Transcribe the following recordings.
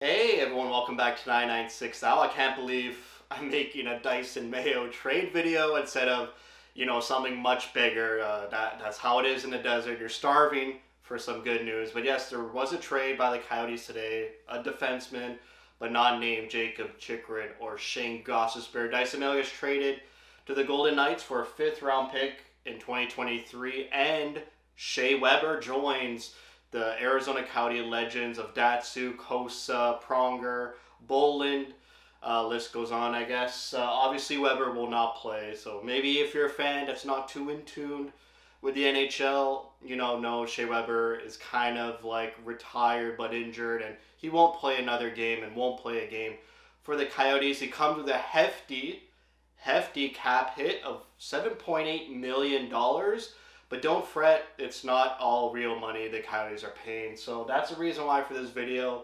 Hey everyone, welcome back to 996 Al. I can't believe I'm making a Dyson Mayo trade video instead of, something much bigger. That's how it is in the desert. You're starving for some good news. But yes, there was a trade by the Coyotes today. A defenseman, but not named Jacob Chikrin or Shane Gostisbehere. Dyson Mayo is traded to the Golden Knights for a fifth round pick in 2023, and Shea Weber joins the Arizona Coyote legends of Datsu, Kosa, Pronger, Boland. List goes on, I guess. Obviously, Weber will not play, so maybe if you're a fan that's not too in tune with the NHL, no, Shea Weber is kind of like retired but injured, and he won't play another game and won't play a game for the Coyotes. He comes with a hefty cap hit of $7.8 million. But don't fret, it's not all real money the Coyotes are paying. So that's the reason why for this video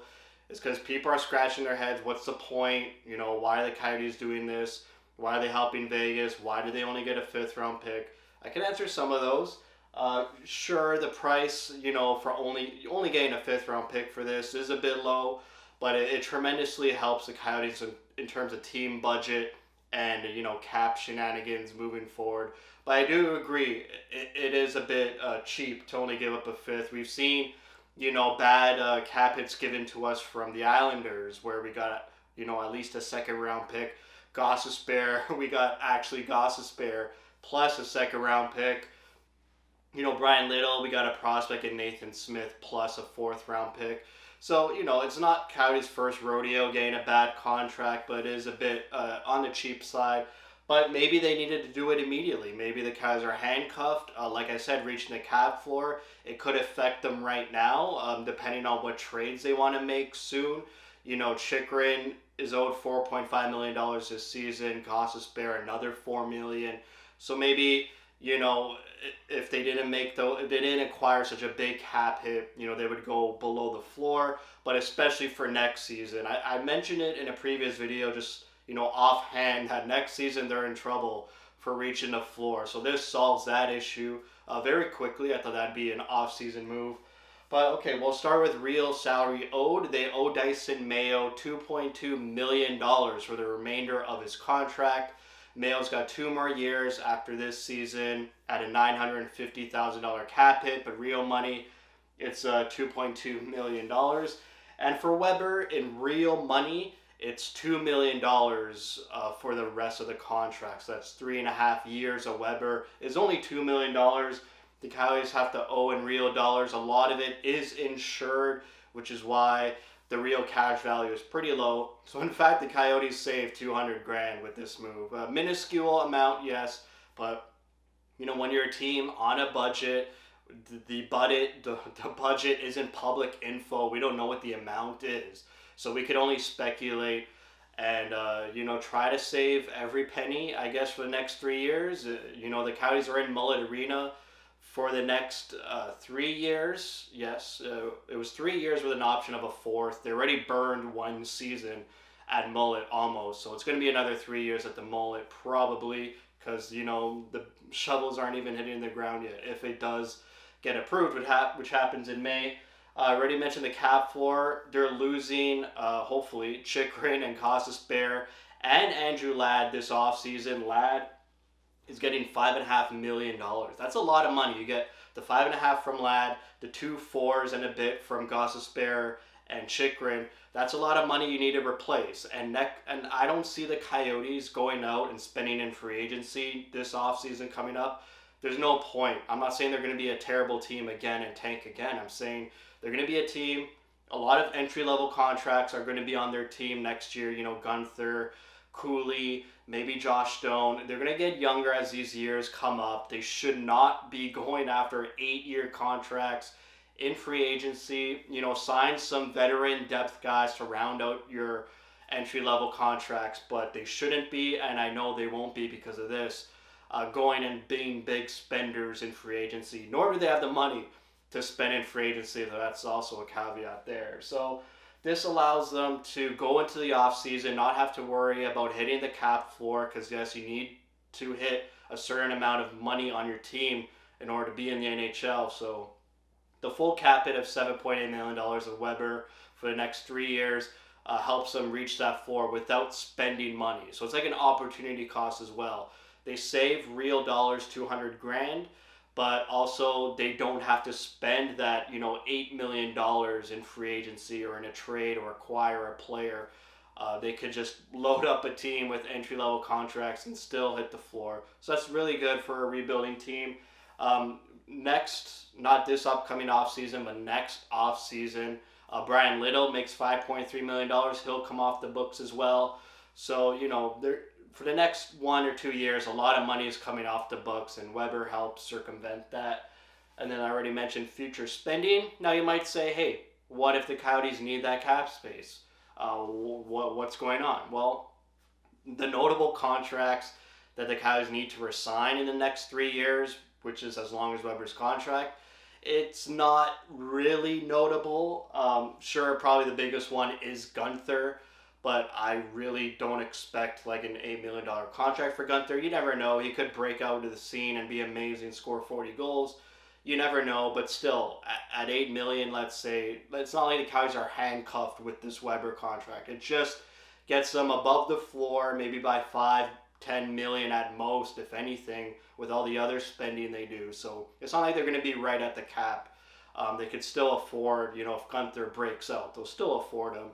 is because people are scratching their heads. What's the point? Why are the Coyotes doing this? Why are they helping Vegas? Why do they only get a fifth round pick? I can answer some of those. Sure, the price, for only getting a fifth round pick for this is a bit low, but it tremendously helps the Coyotes in terms of team budget and cap shenanigans moving forward. But I do agree, it is a bit cheap to only give up a fifth. We've seen, bad cap hits given to us from the Islanders, where we got, at least a second round pick. Gostisbehere, we got actually Gostisbehere plus a second round pick. Brian Little, we got a prospect in Nathan Smith plus a fourth round pick. So, it's not Coyotes' first rodeo getting a bad contract, but it is a bit on the cheap side. But maybe they needed to do it immediately. Maybe the Coyotes are handcuffed. Like I said, reaching the cap floor. It could affect them right now, depending on what trades they want to make soon. Chikrin is owed $4.5 million this season. Gostisbehere another $4 million. So maybe, if they didn't if they didn't acquire such a big cap hit, they would go below the floor. But especially for next season, I mentioned it in a previous video, just offhand, that next season they're in trouble for reaching the floor. So this solves that issue very quickly. I thought that'd be an off-season move. But okay, we'll start with real salary owed. They owe Dyson Mayo $2.2 million for the remainder of his contract. Mayo's got 2 more years after this season at a $950,000 cap hit, but real money, it's $2.2 million. And for Weber, in real money, it's $2 million for the rest of the contract. So that's 3.5 years of Weber. Is only $2 million. The Coyotes have to owe in real dollars. A lot of it is insured, which is why the real cash value is pretty low. So in fact, the Coyotes saved 200 grand with this move. A minuscule amount, yes, but when you're a team on a budget, the budget isn't public info. We don't know what the amount is, so we could only speculate and try to save every penny, I guess, for the next 3 years. The Coyotes are in Mullet Arena for the next 3 years. Yes, it was 3 years with an option of a fourth. They already burned one season at Mullet almost, so it's going to be another 3 years at the Mullet probably, because the shovels aren't even hitting the ground yet. If it does get approved, which happens in May. I already mentioned the cap floor. They're losing, hopefully, Chikrin and Gostisbehere and Andrew Ladd this offseason. Ladd is getting $5.5 million. That's a lot of money. You get the 5.5 from Ladd, the 2 fours and a bit from Gostisbehere and Chikrin. That's a lot of money you need to replace. And I don't see the Coyotes going out and spending in free agency this offseason coming up. There's no point. I'm not saying they're going to be a terrible team again and tank again. I'm saying they're going to be a team. A lot of entry-level contracts are going to be on their team next year. Gunther, Cooley, maybe Josh Stone. They're going to get younger as these years come up. They should not be going after 8-year contracts in free agency. Sign some veteran depth guys to round out your entry-level contracts, but they shouldn't be, and I know they won't be because of this, going and being big spenders in free agency. Nor do they have the money to spend in free agency, so that's also a caveat there. So this allows them to go into the offseason, not have to worry about hitting the cap floor, because yes, you need to hit a certain amount of money on your team in order to be in the NHL. So the full cap hit of $7.8 million of Weber for the next 3 years helps them reach that floor without spending money. So it's like an opportunity cost as well. They save real dollars, 200 grand, but also they don't have to spend that, $8 million in free agency or in a trade or acquire a player. They could just load up a team with entry level contracts and still hit the floor. So that's really good for a rebuilding team. Next, not this upcoming offseason, but next offseason, Brian Little makes $5.3 million. He'll come off the books as well. So, for the next 1 or 2 years, a lot of money is coming off the books, and Weber helps circumvent that. And then I already mentioned future spending. Now you might say, hey, what if the Coyotes need that cap space? What's going on? Well, the notable contracts that the Coyotes need to resign in the next 3 years, which is as long as Weber's contract, it's not really notable. Sure, probably the biggest one is Gunther, but I really don't expect like an $8 million contract for Gunther. You never know. He could break out into the scene and be amazing, score 40 goals. You never know, but still, at $8 million, let's say, it's not like the Coyotes are handcuffed with this Weber contract. It just gets them above the floor, maybe by 5-10 million at most, if anything, with all the other spending they do. So it's not like they're going to be right at the cap. They could still afford, if Gunther breaks out, they'll still afford him.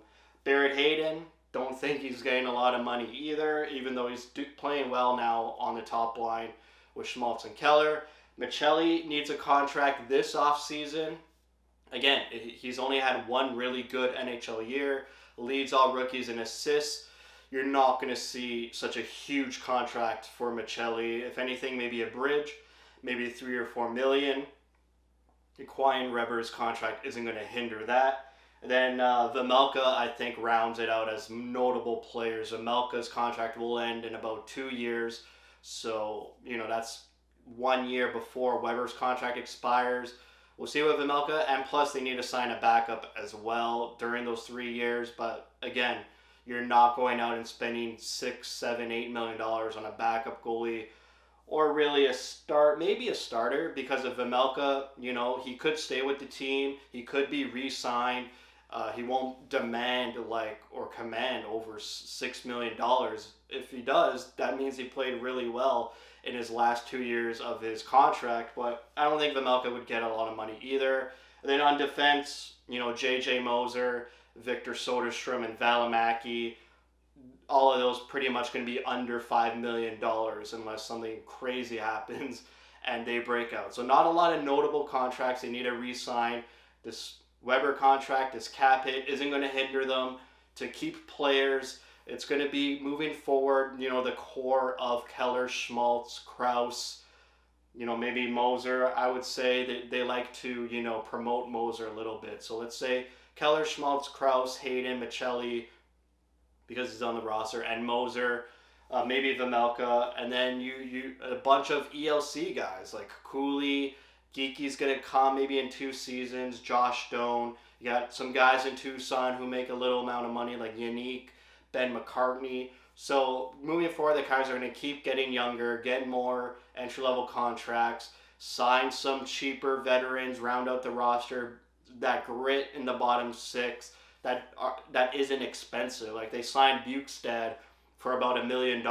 Barrett Hayden, don't think he's getting a lot of money either, even though he's playing well now on the top line with Schmaltz and Keller. Michelli needs a contract this offseason. Again, he's only had one really good NHL year, leads all rookies in assists. You're not going to see such a huge contract for Michelli. If anything, maybe a bridge, maybe 3 or 4 million. Acquiring Weber's contract isn't going to hinder that. And then Vejmelka, I think, rounds it out as notable players. Vejmelka's contract will end in about 2 years. So, that's 1 year before Weber's contract expires. We'll see with Vejmelka, and plus they need to sign a backup as well during those 3 years. But again, you're not going out and spending $6, $7, $8 million on a backup goalie, or really maybe a starter, because of Vejmelka. He could stay with the team. He could be re-signed. He won't demand or command over $6 million. If he does, that means he played really well in his last 2 years of his contract. But I don't think Vejmelka would get a lot of money either. And then on defense, J.J. Moser, Victor Soderstrom, and Valimaki, all of those pretty much going to be under $5 million unless something crazy happens and they break out. So not a lot of notable contracts they need to re-sign. This Weber contract, this cap hit, isn't going to hinder them to keep players. It's going to be moving forward, the core of Keller, Schmaltz, Krause, maybe Moser. I would say that they like to, promote Moser a little bit. So let's say Keller, Schmaltz, Krause, Hayden, Michelli, because he's on the roster, and Moser, maybe Vejmelka, and then you a bunch of ELC guys like Cooley. Geeky's going to come maybe in 2 seasons. Josh Doan. You got some guys in Tucson who make a little amount of money, like Yannick, Ben McCartney. So moving forward, the Coyotes are going to keep getting younger, get more entry-level contracts, sign some cheaper veterans, round out the roster. That grit in the bottom 6 that isn't expensive. Like they signed Bukestad for about $1 million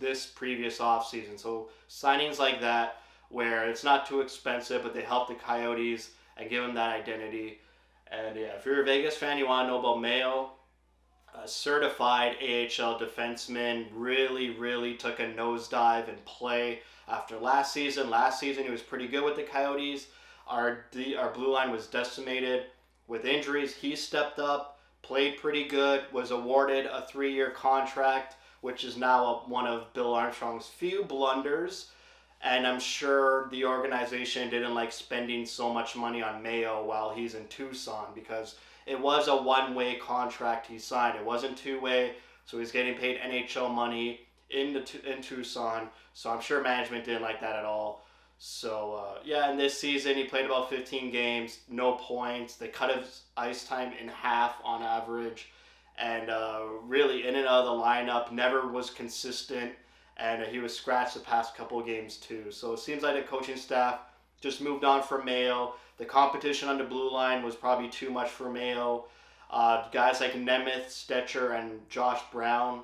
this previous offseason. So signings like that, where it's not too expensive, but they help the Coyotes and give them that identity. And yeah, if you're a Vegas fan, you want to know about Mayo, a certified AHL defenseman, really took a nosedive in play after last season. Last season, he was pretty good with the Coyotes. Our blue line was decimated with injuries. He stepped up, played pretty good, was awarded a 3-year contract, which is now one of Bill Armstrong's few blunders. And I'm sure the organization didn't like spending so much money on Mayo while he's in Tucson, because it was a one-way contract he signed. It wasn't two-way, so he's getting paid NHL money in Tucson. So I'm sure management didn't like that at all. So, and this season he played about 15 games, no points. They cut his ice time in half on average. And really in and out of the lineup, never was consistent. And he was scratched the past couple of games too. So it seems like the coaching staff just moved on from Mayo. The competition on the blue line was probably too much for Mayo. Guys like Nemeth, Stetcher, and Josh Brown,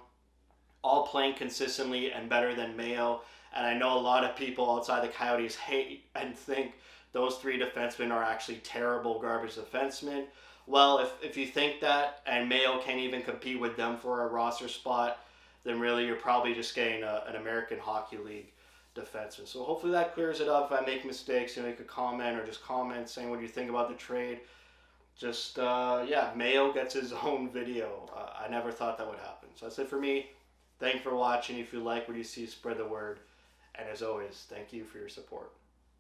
all playing consistently and better than Mayo. And I know a lot of people outside the Coyotes hate and think those three defensemen are actually terrible garbage defensemen. Well, if you think that and Mayo can't even compete with them for a roster spot, then really you're probably just getting an American Hockey League defenseman. So hopefully that clears it up. If I make mistakes, make a comment or just comment saying what you think about the trade. Just, yeah, Mayo gets his own video. I never thought that would happen. So that's it for me. Thank you for watching. If you like what you see, spread the word. And as always, thank you for your support.